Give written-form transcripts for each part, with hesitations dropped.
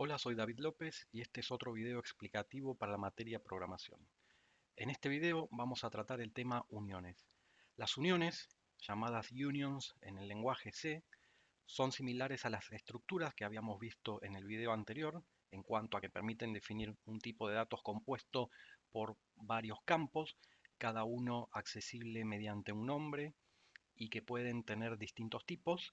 Hola, soy David López y este es otro video explicativo para la materia programación. En este video vamos a tratar el tema uniones. Las uniones, llamadas unions en el lenguaje C, son similares a las estructuras que habíamos visto en el video anterior, en cuanto a que permiten definir un tipo de datos compuesto por varios campos, cada uno accesible mediante un nombre y que pueden tener distintos tipos.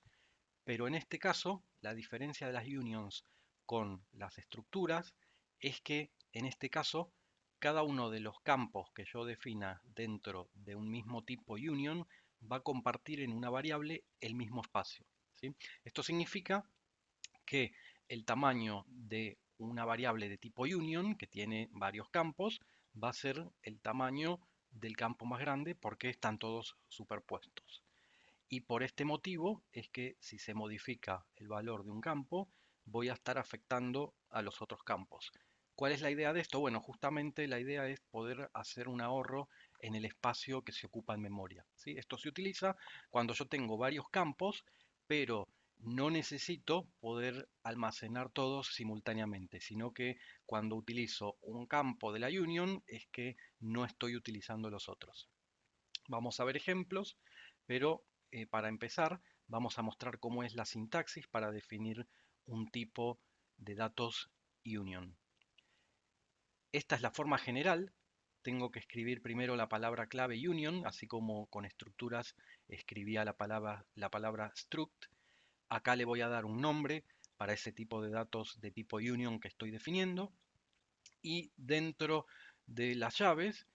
Pero en este caso, la diferencia de las unions con las estructuras es que en este caso, cada uno de los campos que yo defina dentro de un mismo tipo union va a compartir en una variable el mismo espacio, ¿sí? Esto significa que el tamaño de una variable de tipo union, que tiene varios campos, va a ser el tamaño del campo más grande porque están todos superpuestos. Y por este motivo es que si se modifica el valor de un campo, voy a estar afectando a los otros campos. ¿Cuál es la idea de esto? Bueno, justamente la idea es poder hacer un ahorro en el espacio que se ocupa en memoria, ¿sí? Esto se utiliza cuando yo tengo varios campos, pero no necesito poder almacenar todos simultáneamente, sino que cuando utilizo un campo de la union es que no estoy utilizando los otros. Vamos a ver ejemplos, pero para empezar vamos a mostrar cómo es la sintaxis para definir un tipo de datos union. Esta es la forma general. Tengo que escribir primero la palabra clave union, así como con estructuras escribía la palabra struct. Acá le voy a dar un nombre para ese tipo de datos de tipo union que estoy definiendo. Y dentro de las llaves,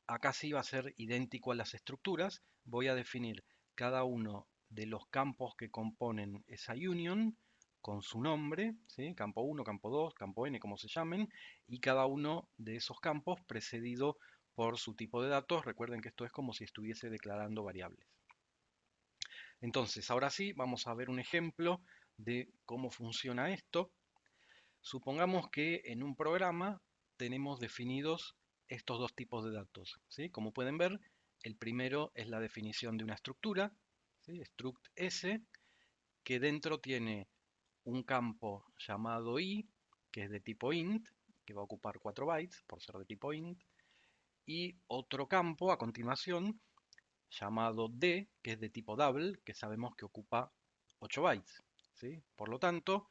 acá sí va a ser idéntico a las estructuras. Voy a definir cada uno de los campos que componen esa union con su nombre, ¿sí? Campo 1, campo 2, campo n, como se llamen, y cada uno de esos campos precedido por su tipo de datos. Recuerden que esto es como si estuviese declarando variables. Entonces, ahora sí, vamos a ver un ejemplo de cómo funciona esto. Supongamos que en un programa tenemos definidos estos dos tipos de datos, ¿sí? Como pueden ver, el primero es la definición de una estructura, ¿sí? Struct S, que dentro tiene un campo llamado i, que es de tipo int, que va a ocupar 4 bytes por ser de tipo int, y otro campo a continuación llamado d, que es de tipo double, que sabemos que ocupa 8 bytes, ¿sí? Por lo tanto,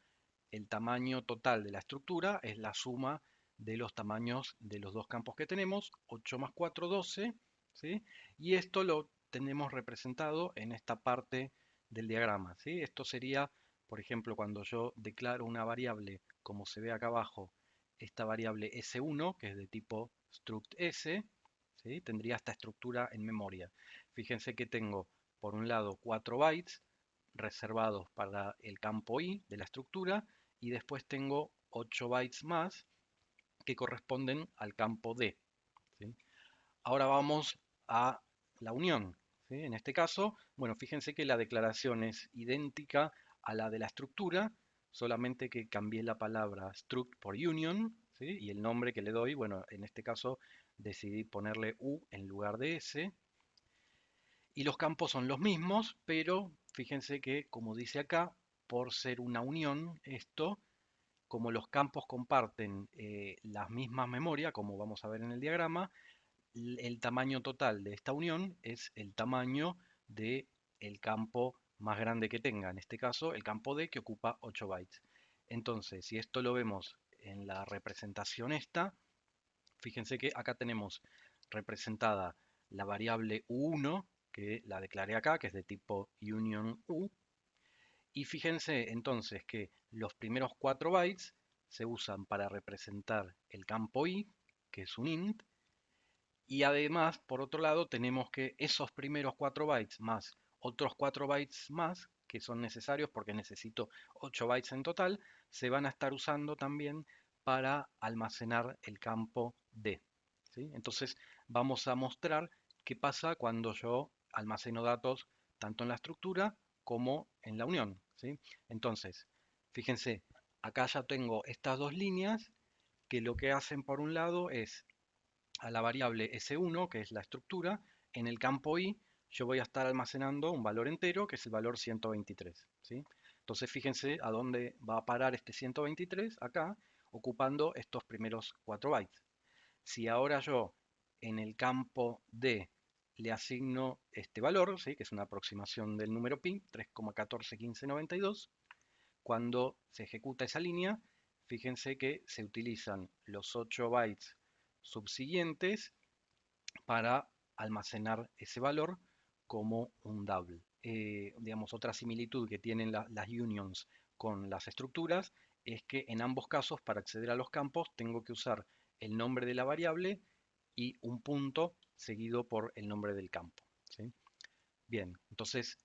el tamaño total de la estructura es la suma de los tamaños de los dos campos que tenemos, 8 más 4, 12, ¿sí? Y esto lo tenemos representado en esta parte del diagrama, ¿sí? Esto sería, por ejemplo, cuando yo declaro una variable, como se ve acá abajo, esta variable S1, que es de tipo struct S, ¿sí? Tendría esta estructura en memoria. Fíjense que tengo, por un lado, 4 bytes reservados para el campo i de la estructura, y después tengo 8 bytes más que corresponden al campo D, ¿sí? Ahora vamos a la unión, ¿sí? En este caso, bueno, fíjense que la declaración es idéntica a la de la estructura, solamente que cambié la palabra struct por union, ¿sí? Y el nombre que le doy, bueno, en este caso decidí ponerle U en lugar de S, y los campos son los mismos, pero fíjense que, como dice acá, por ser una unión, esto, como los campos comparten las mismas memorias, como vamos a ver en el diagrama, el tamaño total de esta unión es el tamaño del campo más grande que tenga, en este caso el campo D, que ocupa 8 bytes. Entonces, si esto lo vemos en la representación esta, fíjense que acá tenemos representada la variable U1, que la declaré acá, que es de tipo union U, y fíjense entonces que los primeros 4 bytes se usan para representar el campo i, que es un int, y además, por otro lado, tenemos que esos primeros 4 bytes más otros 4 bytes más, que son necesarios porque necesito 8 bytes en total, se van a estar usando también para almacenar el campo D, ¿sí? Entonces, vamos a mostrar qué pasa cuando yo almaceno datos tanto en la estructura como en la unión, ¿sí? Entonces, fíjense, acá ya tengo estas dos líneas que lo que hacen por un lado es a la variable S1, que es la estructura, en el campo i yo voy a estar almacenando un valor entero, que es el valor 123, ¿sí? Entonces fíjense a dónde va a parar este 123, acá, ocupando estos primeros 4 bytes. Si ahora yo en el campo D le asigno este valor, ¿sí? Que es una aproximación del número pi, 3,141592, cuando se ejecuta esa línea, fíjense que se utilizan los 8 bytes subsiguientes para almacenar ese valor como un double. Digamos, otra similitud que tienen las unions con las estructuras es que en ambos casos, para acceder a los campos, tengo que usar el nombre de la variable y un punto seguido por el nombre del campo, ¿sí? Bien, entonces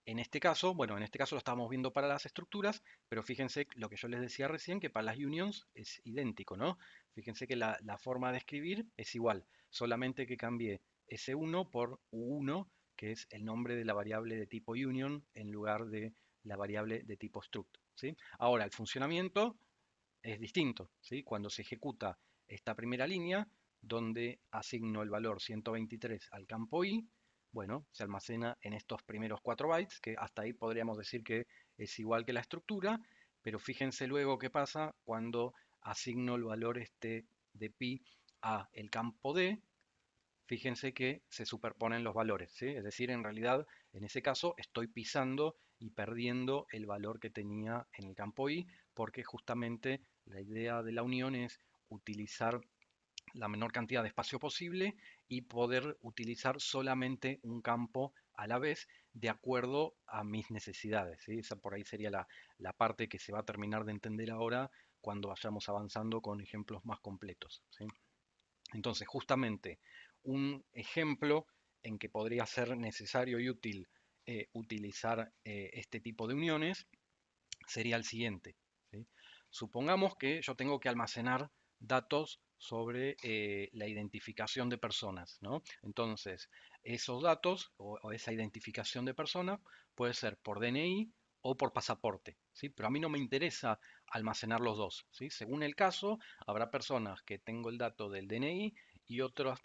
en este caso, bueno, en este caso lo estábamos viendo para las estructuras, pero fíjense lo que yo les decía recién, que para las unions es idéntico, ¿no? Fíjense que la forma de escribir es igual, solamente que cambié S1 por U1, que es el nombre de la variable de tipo union en lugar de la variable de tipo struct, ¿sí? Ahora, el funcionamiento es distinto, ¿sí? Cuando se ejecuta esta primera línea, donde asigno el valor 123 al campo i, bueno, se almacena en estos primeros 4 bytes, que hasta ahí podríamos decir que es igual que la estructura, pero fíjense luego qué pasa cuando asigno el valor este de pi a el campo d. Fíjense que se superponen los valores, ¿sí? Es decir, en realidad, en ese caso, estoy pisando y perdiendo el valor que tenía en el campo i, porque justamente la idea de la unión es utilizar la menor cantidad de espacio posible y poder utilizar solamente un campo a la vez de acuerdo a mis necesidades, ¿sí? Esa por ahí sería la parte que se va a terminar de entender ahora cuando vayamos avanzando con ejemplos más completos, ¿sí? Entonces, justamente un ejemplo en que podría ser necesario y útil utilizar este tipo de uniones sería el siguiente, ¿sí? Supongamos que yo tengo que almacenar datos sobre la identificación de personas, ¿no? Entonces, esos datos o esa identificación de persona puede ser por DNI o por pasaporte, ¿sí? Pero a mí no me interesa almacenar los dos, ¿sí? Según el caso, habrá personas que tengo el dato del DNI y otras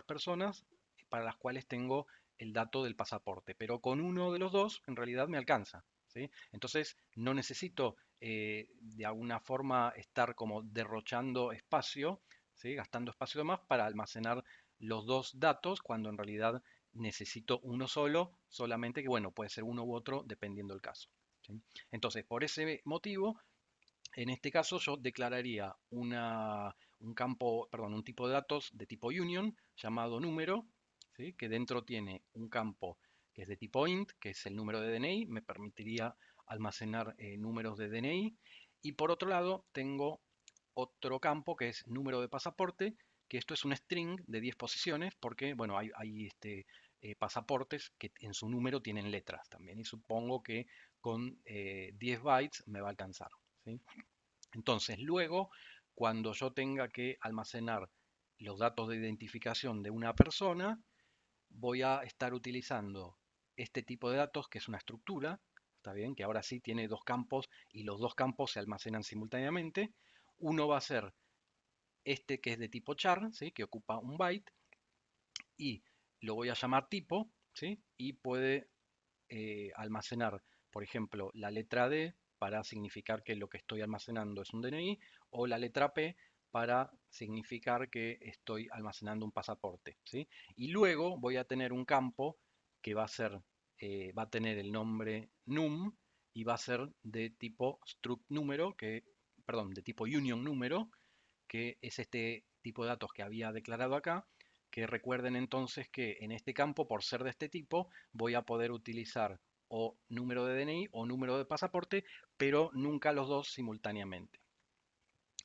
personas para las cuales tengo el dato del pasaporte, pero con uno de los dos en realidad me alcanza, ¿sí? Entonces no necesito de alguna forma estar como derrochando espacio, ¿sí? Gastando espacio de más para almacenar los dos datos cuando en realidad necesito uno solo, solamente que bueno, puede ser uno u otro dependiendo del caso, ¿sí? Entonces, por ese motivo, en este caso yo declararía un campo, perdón, un tipo de datos de tipo union llamado número, ¿sí? Que dentro tiene un campo que es de tipo int, que es el número de DNI, me permitiría almacenar números de DNI. Y por otro lado tengo otro campo que es número de pasaporte, que esto es un string de 10 posiciones, porque bueno, hay pasaportes que en su número tienen letras también, y supongo que con 10 bytes me va a alcanzar, ¿sí? Entonces, luego, cuando yo tenga que almacenar los datos de identificación de una persona, voy a estar utilizando este tipo de datos, que es una estructura, está bien, que ahora sí tiene dos campos y los dos campos se almacenan simultáneamente. Uno va a ser este que es de tipo char, ¿sí? Que ocupa un byte, y lo voy a llamar tipo, ¿sí? Y puede almacenar, por ejemplo, la letra D para significar que lo que estoy almacenando es un DNI, o la letra P para significar que estoy almacenando un pasaporte, ¿sí? Y luego voy a tener un campo que va a ser, va a tener el nombre num y va a ser de tipo struct número, perdón, de tipo union número, que es este tipo de datos que había declarado acá, que recuerden entonces que en este campo, por ser de este tipo, voy a poder utilizar o número de DNI o número de pasaporte, pero nunca los dos simultáneamente,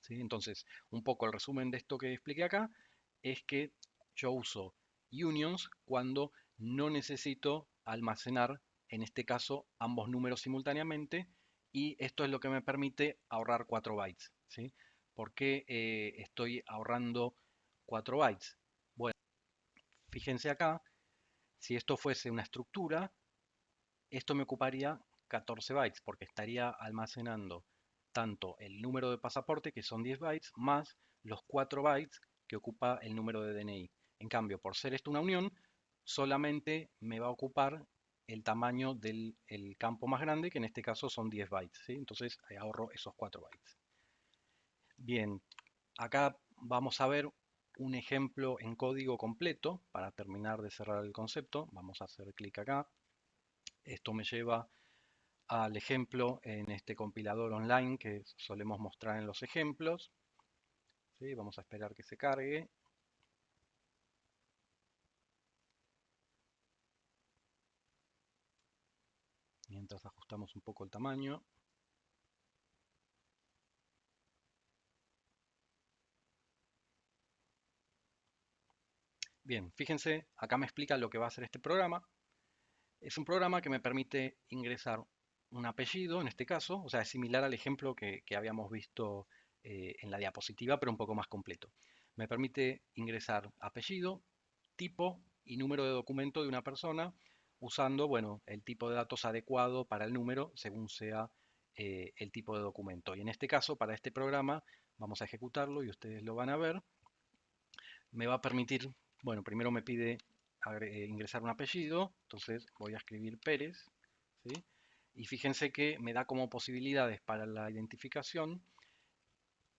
¿sí? Entonces, un poco el resumen de esto que expliqué acá es que yo uso unions cuando no necesito almacenar, en este caso, ambos números simultáneamente, y esto es lo que me permite ahorrar 4 bytes, ¿sí? ¿Por qué estoy ahorrando 4 bytes? Bueno, fíjense acá, si esto fuese una estructura, esto me ocuparía 14 bytes porque estaría almacenando tanto el número de pasaporte, que son 10 bytes, más los 4 bytes que ocupa el número de DNI. En cambio, por ser esto una unión, solamente me va a ocupar el tamaño del el campo más grande, que en este caso son 10 bytes, ¿sí? Entonces ahorro esos 4 bytes. Bien, acá vamos a ver un ejemplo en código completo para terminar de cerrar el concepto. Vamos a hacer clic acá. Esto me lleva al ejemplo en este compilador online que solemos mostrar en los ejemplos. ¿Sí? Vamos a esperar que se cargue. Mientras ajustamos un poco el tamaño. Bien, fíjense, acá me explica lo que va a hacer este programa. Es un programa que me permite ingresar un apellido, en este caso, o sea, es similar al ejemplo que habíamos visto en la diapositiva, pero un poco más completo. Me permite ingresar apellido, tipo y número de documento de una persona usando, bueno, el tipo de datos adecuado para el número según sea el tipo de documento. Y en este caso, para este programa, vamos a ejecutarlo y ustedes lo van a ver. Me va a permitir, bueno, primero me pide ingresar un apellido, entonces voy a escribir Pérez, ¿sí? Y fíjense que me da como posibilidades para la identificación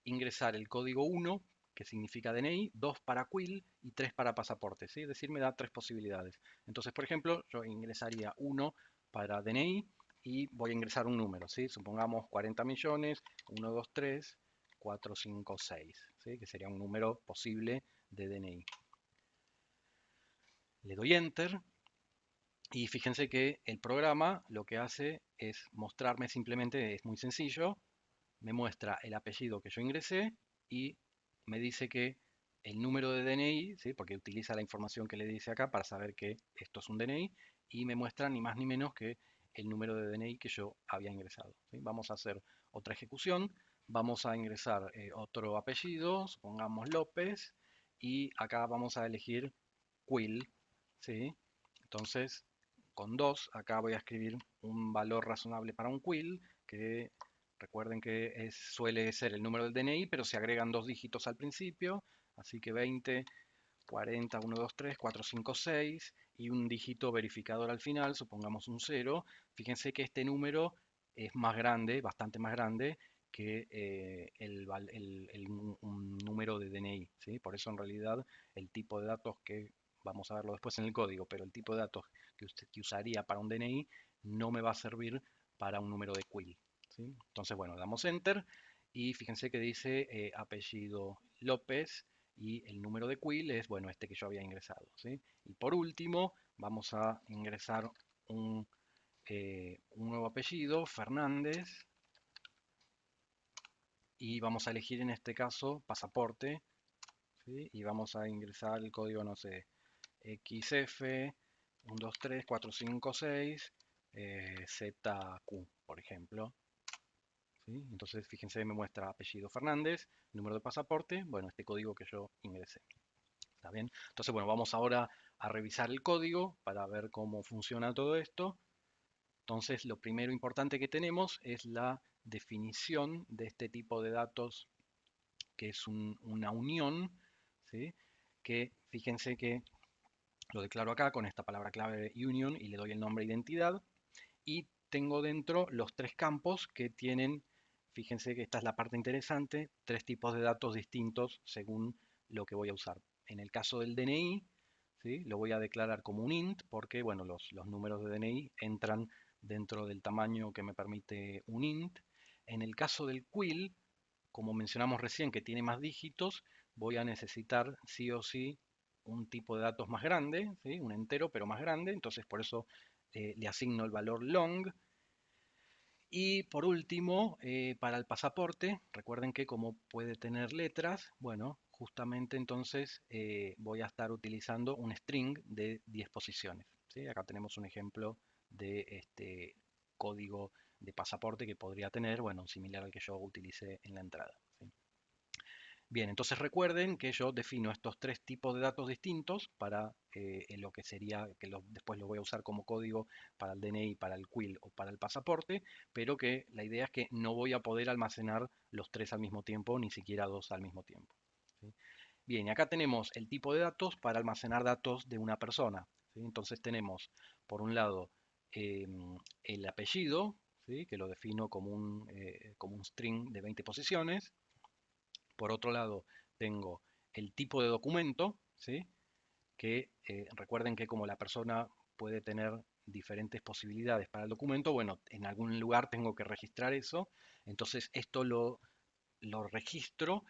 ingresar el código 1, que significa DNI, 2 para Quill y 3 para pasaporte, ¿sí? Es decir, me da tres posibilidades. Entonces, por ejemplo, yo ingresaría 1 para DNI y voy a ingresar un número, ¿sí? Supongamos 40 millones, 1, 2, 3, 4, 5, 6, ¿sí? Que sería un número posible de DNI. Le doy Enter y fíjense que el programa lo que hace es mostrarme simplemente, es muy sencillo, me muestra el apellido que yo ingresé y me dice que el número de DNI, ¿sí? Porque utiliza la información que le dice acá para saber que esto es un DNI y me muestra ni más ni menos que el número de DNI que yo había ingresado, ¿sí? Vamos a hacer otra ejecución, vamos a ingresar otro apellido, supongamos López, y acá vamos a elegir Quill, ¿sí? Entonces, con 2, acá voy a escribir un valor razonable para un Quill, que recuerden que suele ser el número del DNI, pero se agregan 2 dígitos al principio, así que 20, 40, 1, 2, 3, 4, 5, 6 y un dígito verificador al final, supongamos un 0. Fíjense que este número es más grande, bastante más grande que un número de DNI, ¿sí? Por eso en realidad el tipo de datos que, vamos a verlo después en el código, pero el tipo de datos que usaría para un DNI no me va a servir para un número de Quill, ¿sí? Entonces, bueno, damos Enter y fíjense que dice apellido López y el número de Quill es, bueno, este que yo había ingresado, ¿sí? Y por último, vamos a ingresar un nuevo apellido, Fernández, y vamos a elegir en este caso pasaporte, ¿sí? Y vamos a ingresar el código, no sé, XF 1, 2, 3, 4, 5, 6, ZQ, por ejemplo. ¿Sí? Entonces, fíjense, me muestra apellido Fernández, número de pasaporte, bueno, este código que yo ingresé. ¿Está bien? Entonces, bueno, vamos ahora a revisar el código para ver cómo funciona todo esto. Entonces, lo primero importante que tenemos es la definición de este tipo de datos, que es una unión, ¿sí? Que fíjense que lo declaro acá con esta palabra clave union y le doy el nombre identidad. Y tengo dentro los tres campos que tienen, fíjense que esta es la parte interesante, tres tipos de datos distintos según lo que voy a usar. En el caso del DNI, ¿sí? Lo voy a declarar como un int porque, bueno, los números de DNI entran dentro del tamaño que me permite un int. En el caso del Quill, como mencionamos recién, que tiene más dígitos, voy a necesitar sí o sí un tipo de datos más grande, ¿sí? Un entero pero más grande, entonces por eso le asigno el valor long. Y por último, para el pasaporte, recuerden que como puede tener letras, bueno, justamente entonces voy a estar utilizando un string de 10 posiciones, ¿sí? Acá tenemos un ejemplo de este código de pasaporte que podría tener, bueno, similar al que yo utilicé en la entrada, ¿sí? Bien, entonces recuerden que yo defino estos tres tipos de datos distintos para lo que sería, que después lo voy a usar como código para el DNI, para el Quill o para el pasaporte, pero que la idea es que no voy a poder almacenar los tres al mismo tiempo, ni siquiera dos al mismo tiempo, ¿sí? Bien, y acá tenemos el tipo de datos para almacenar datos de una persona, ¿sí? Entonces tenemos, por un lado, el apellido, ¿sí? Que lo defino como un string de 20 posiciones. Por otro lado, tengo el tipo de documento, ¿sí? Que recuerden que como la persona puede tener diferentes posibilidades para el documento, bueno, en algún lugar tengo que registrar eso, entonces esto lo registro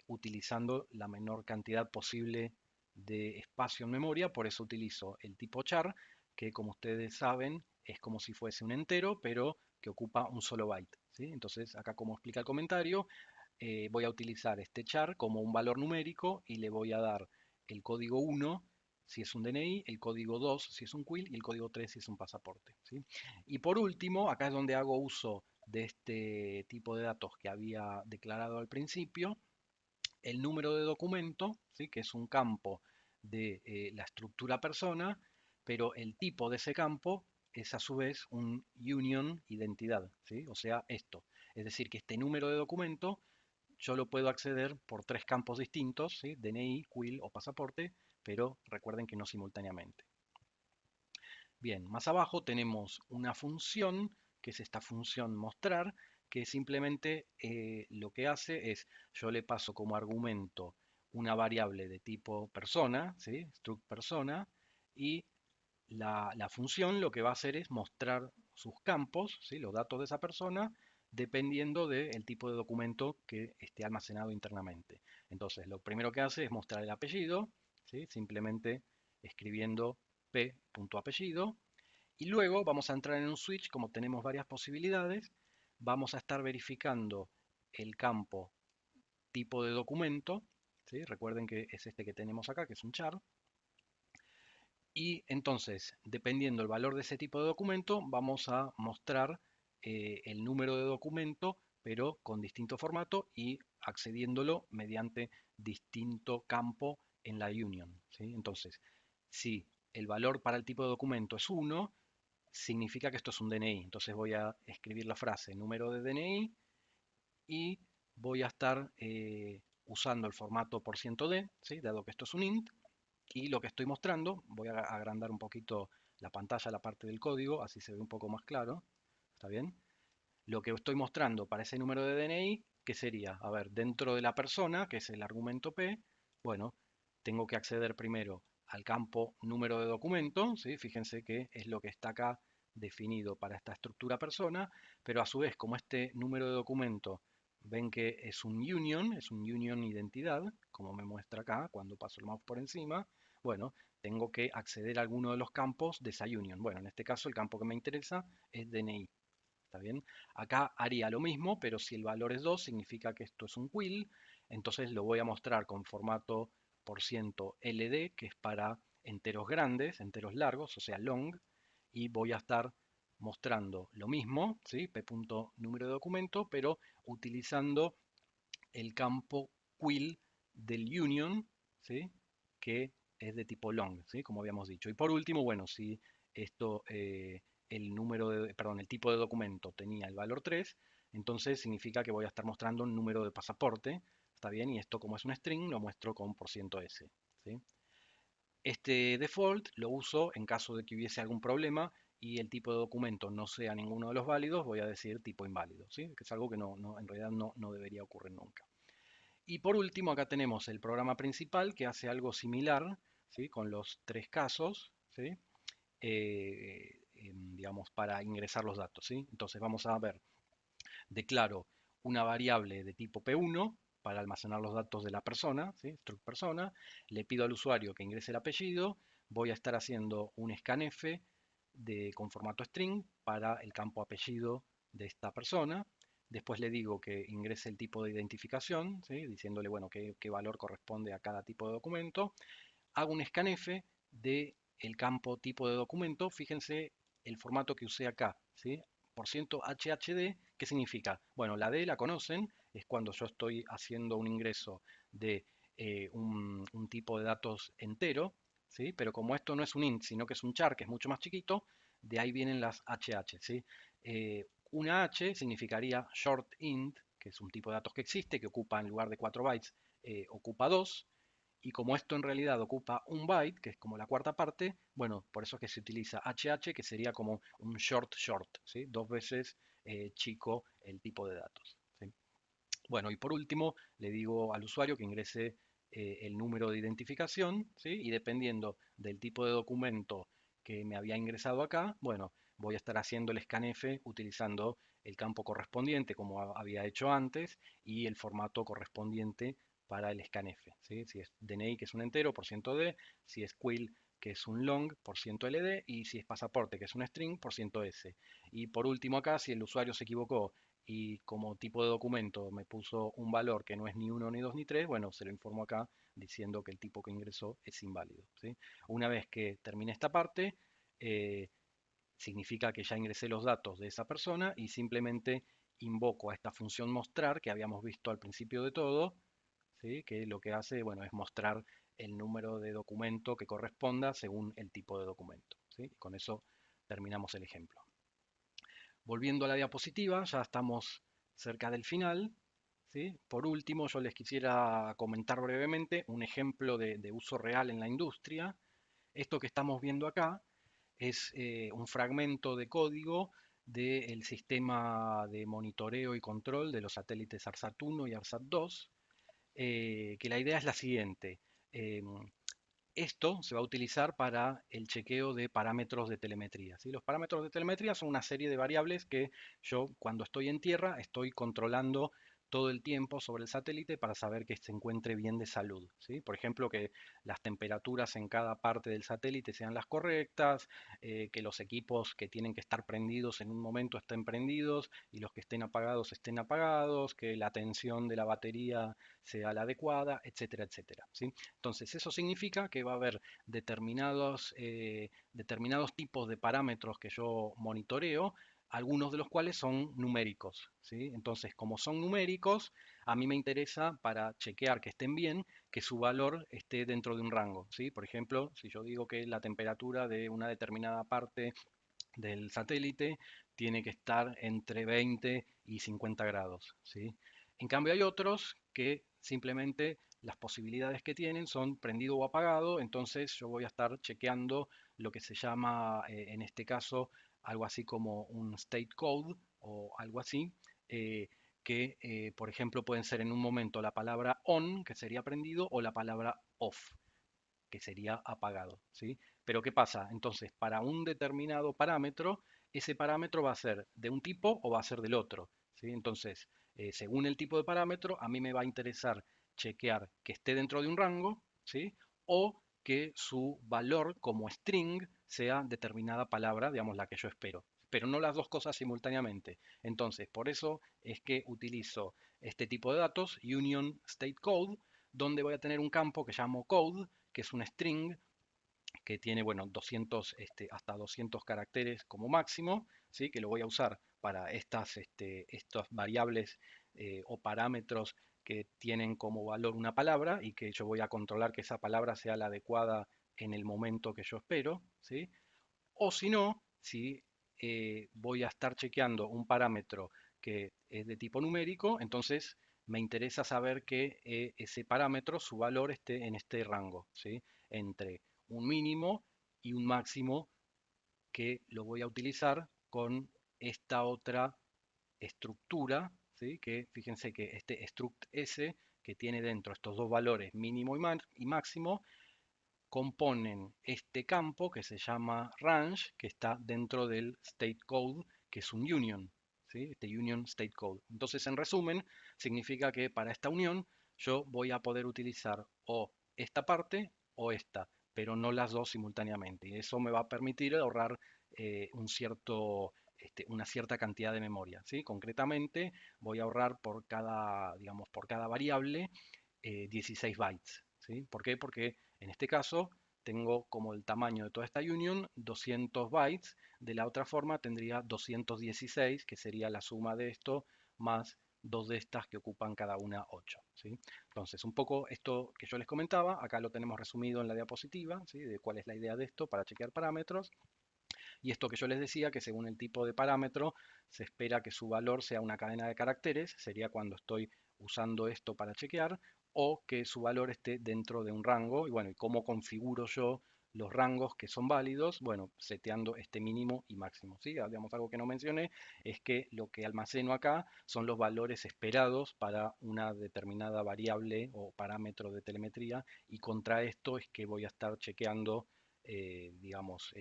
utilizando la menor cantidad posible de espacio en memoria, por eso utilizo el tipo char, que como ustedes saben es como si fuese un entero, pero que ocupa un solo byte, ¿sí? Entonces acá como explica el comentario, voy a utilizar este char como un valor numérico y le voy a dar el código 1 si es un DNI, el código 2 si es un quill y el código 3 si es un pasaporte, ¿sí? Y por último, acá es donde hago uso de este tipo de datos que había declarado al principio, el número de documento, ¿sí? Que es un campo de la estructura persona, pero el tipo de ese campo es a su vez un union identidad, ¿sí? O sea, esto. Es decir, que este número de documento yo lo puedo acceder por tres campos distintos, ¿sí? DNI, quill o pasaporte, pero recuerden que no simultáneamente. Bien, más abajo tenemos una función, que es esta función mostrar, que simplemente lo que hace es, yo le paso como argumento una variable de tipo persona, ¿sí? Struct persona, y la función lo que va a hacer es mostrar sus campos, ¿sí? Los datos de esa persona, dependiendo del tipo de documento que esté almacenado internamente. Entonces, lo primero que hace es mostrar el apellido, ¿sí? Simplemente escribiendo p.apellido. Y luego vamos a entrar en un switch, como tenemos varias posibilidades, vamos a estar verificando el campo tipo de documento, ¿sí? Recuerden que es este que tenemos acá, que es un char. Y entonces, dependiendo del valor de ese tipo de documento, vamos a mostrar el número de documento, pero con distinto formato y accediéndolo mediante distinto campo en la union, ¿sí? Entonces, si el valor para el tipo de documento es 1, significa que esto es un DNI. Entonces voy a escribir la frase número de DNI y voy a estar usando el formato %d, ¿sí? Dado que esto es un int. Y lo que estoy mostrando, voy a agrandar un poquito la pantalla, la parte del código, así se ve un poco más claro. ¿Está bien? Lo que estoy mostrando para ese número de DNI, ¿qué sería? A ver, dentro de la persona, que es el argumento P, bueno, tengo que acceder primero al campo número de documento, ¿sí? Fíjense que es lo que está acá definido para esta estructura persona, pero a su vez, como este número de documento ven que es un union identidad, como me muestra acá cuando paso el mouse por encima, bueno, tengo que acceder a alguno de los campos de esa union. Bueno, en este caso el campo que me interesa es DNI. ¿Está bien? Acá haría lo mismo, pero si el valor es 2, significa que esto es un quill. Entonces lo voy a mostrar con formato %LD, que es para enteros grandes, enteros largos, o sea, long. Y voy a estar mostrando lo mismo, ¿sí? P.número de documento, pero utilizando el campo quill del union, ¿sí? Que es de tipo long, ¿sí? Como habíamos dicho. Y por último, bueno, si esto, el tipo de documento tenía el valor 3, entonces significa que voy a estar mostrando un número de pasaporte, ¿está bien? Y esto como es un string, lo muestro con %s, ¿sí? Este default lo uso en caso de que hubiese algún problema y el tipo de documento no sea ninguno de los válidos, voy a decir tipo inválido, ¿sí? Que es algo que en realidad no debería ocurrir nunca. Y por último, acá tenemos el programa principal que hace algo similar, ¿sí? Con los tres casos, ¿sí? Digamos, para ingresar los datos, ¿sí? Entonces vamos a ver, declaro una variable de tipo P1 para almacenar los datos de la persona, ¿sí? Struct persona, le pido al usuario que ingrese el apellido, voy a estar haciendo un scanf con formato string para el campo apellido de esta persona. Después le digo que ingrese el tipo de identificación, ¿sí? Diciéndole, bueno, qué valor corresponde a cada tipo de documento. Hago un scanf de el campo tipo de documento. Fíjense el formato que usé acá, ¿sí? %HHD, ¿qué significa? Bueno, la D la conocen, es cuando yo estoy haciendo un ingreso de un tipo de datos entero, ¿sí? Pero como esto no es un int, sino que es un char, que es mucho más chiquito, de ahí vienen las HH, ¿sí? Una H significaría short int, que es un tipo de datos que existe, que ocupa en lugar de 4 bytes, ocupa 2. Y como esto en realidad ocupa un byte, que es como la cuarta parte, bueno, por eso es que se utiliza HH, que sería como un short short, ¿sí? Dos veces chico el tipo de datos, ¿sí? Bueno, y por último, le digo al usuario que ingrese el número de identificación, ¿sí? Y dependiendo del tipo de documento que me había ingresado acá, bueno, voy a estar haciendo el scanf utilizando el campo correspondiente, como había hecho antes, y el formato correspondiente para el scanf, ¿sí? Si es DNI, que es un entero, por ciento %D, si es quill, que es un long, por ciento LD, y si es pasaporte, que es un string, por ciento S. Y por último acá, si el usuario se equivocó y como tipo de documento me puso un valor que no es ni 1, ni 2, ni 3, bueno, se lo informo acá diciendo que el tipo que ingresó es inválido, ¿sí? Una vez que termine esta parte, eh, significa que ya ingresé los datos de esa persona y simplemente invoco a esta función mostrar que habíamos visto al principio de todo, ¿sí? Que lo que hace, bueno, es mostrar el número de documento que corresponda según el tipo de documento, ¿sí? Con eso terminamos el ejemplo. Volviendo a la diapositiva, ya estamos cerca del final, ¿sí? Por último, yo les quisiera comentar brevemente un ejemplo de uso real en la industria. Esto que estamos viendo acá es un fragmento de código del sistema de monitoreo y control de los satélites ARSAT-1 y ARSAT-2, que la idea es la siguiente. Esto se va a utilizar para el chequeo de parámetros de telemetría, ¿sí? Los parámetros de telemetría son una serie de variables que yo cuando estoy en tierra estoy controlando todo el tiempo sobre el satélite para saber que se encuentre bien de salud, ¿sí? Por ejemplo, que las temperaturas en cada parte del satélite sean las correctas, que los equipos que tienen que estar prendidos en un momento estén prendidos y los que estén apagados, que la tensión de la batería sea la adecuada, etcétera, etcétera, ¿sí? Entonces, eso significa que va a haber determinados tipos de parámetros que yo monitoreo, algunos de los cuales son numéricos, ¿sí? Entonces, como son numéricos, a mí me interesa para chequear que estén bien, que su valor esté dentro de un rango, ¿sí? Por ejemplo, si yo digo que la temperatura de una determinada parte del satélite tiene que estar entre 20 y 50 grados, ¿sí? En cambio hay otros que simplemente las posibilidades que tienen son prendido o apagado, entonces yo voy a estar chequeando lo que se llama en este caso algo así como un state code o algo así, eh, que por ejemplo pueden ser en un momento la palabra on, que sería prendido, o la palabra off, que sería apagado, ¿sí? Pero ¿qué pasa? Entonces, para un determinado parámetro, ese parámetro va a ser de un tipo o va a ser del otro, ¿sí? Entonces, según el tipo de parámetro, a mí me va a interesar chequear que esté dentro de un rango, ¿sí? O que su valor como string sea determinada palabra, digamos, la que yo espero, pero no las dos cosas simultáneamente. Entonces, por eso es que utilizo este tipo de datos, Union State Code, donde voy a tener un campo que llamo code, que es un string que tiene, bueno, 200, hasta 200 caracteres como máximo, ¿sí? Que lo voy a usar para estas variables o parámetros que tienen como valor una palabra y que yo voy a controlar que esa palabra sea la adecuada en el momento que yo espero, ¿sí? O si no, si voy a estar chequeando un parámetro que es de tipo numérico, entonces me interesa saber que ese parámetro, su valor esté en este rango, ¿sí? Entre un mínimo y un máximo, que lo voy a utilizar con esta otra estructura, ¿sí? Que fíjense que este struct S, que tiene dentro estos dos valores mínimo y máximo, componen este campo que se llama range, que está dentro del state code, que es un union, ¿sí? Este union state code. Entonces, en resumen, significa que para esta unión yo voy a poder utilizar o esta parte o esta, pero no las dos simultáneamente. Y eso me va a permitir ahorrar una cierta cantidad de memoria, ¿sí? Concretamente, voy a ahorrar por cada, digamos, por cada variable 16 bytes, ¿sí? ¿Por qué? Porque en este caso tengo como el tamaño de toda esta union 200 bytes, de la otra forma tendría 216, que sería la suma de esto, más dos de estas que ocupan cada una 8, ¿sí? Entonces, un poco esto que yo les comentaba, acá lo tenemos resumido en la diapositiva, ¿sí? De cuál es la idea de esto para chequear parámetros. Y esto que yo les decía, que según el tipo de parámetro, se espera que su valor sea una cadena de caracteres, sería cuando estoy usando esto para chequear, o que su valor esté dentro de un rango. Y bueno, ¿y cómo configuro yo los rangos que son válidos? Bueno, seteando este mínimo y máximo, ¿sí? Digamos, algo que no mencioné es que lo que almaceno acá son los valores esperados para una determinada variable o parámetro de telemetría, y contra esto es que voy a estar chequeando, digamos,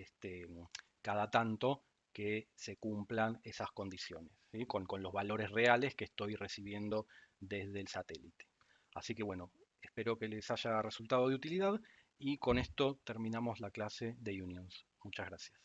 cada tanto que se cumplan esas condiciones, ¿sí? Con los valores reales que estoy recibiendo desde el satélite. Así que bueno, espero que les haya resultado de utilidad y con esto terminamos la clase de Unions. Muchas gracias.